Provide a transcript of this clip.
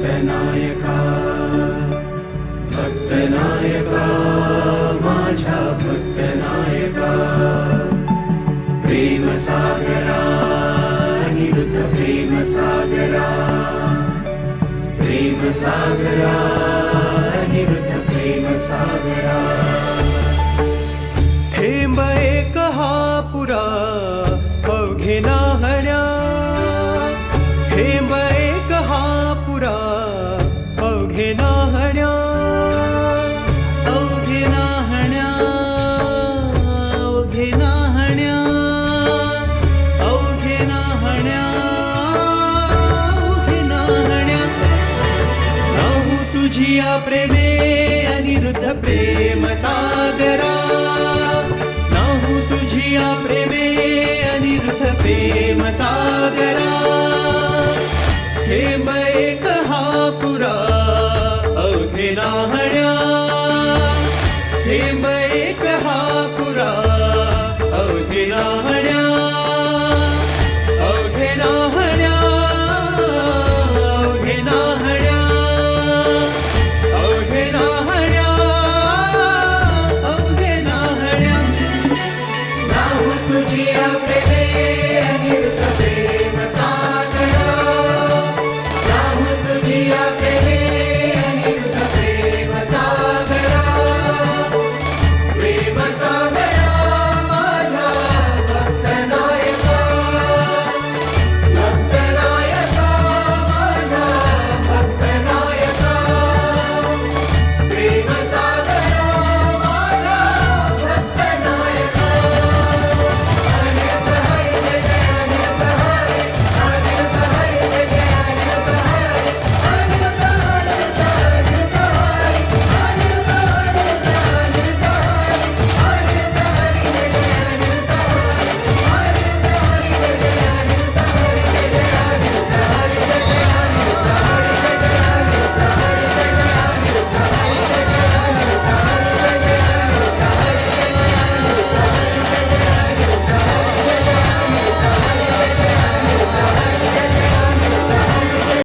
भक्तनायका भक्तनायका माझ्या भक्तनायका प्रेमसागरा अनिरुद्ध प्रेमसागरा प्रेमसागरा अनिरुद्ध प्रेमसागरा थेंब एक हा पुरा अवघे नाहण्या थेंब एक हा पुरा अवघे नाहण्या अवघे नाहण्या अवघे नाहण्या अवघे नाहण्या अवघे नाहण्या नाहू तुझिया प्रेमे अनिरुद्ध प्रेम सागरा नाहू तुझिया प्रेमे अनिरुद्ध प्रेम सागरा थेंब एक हा पुरा अवघे नाहण्या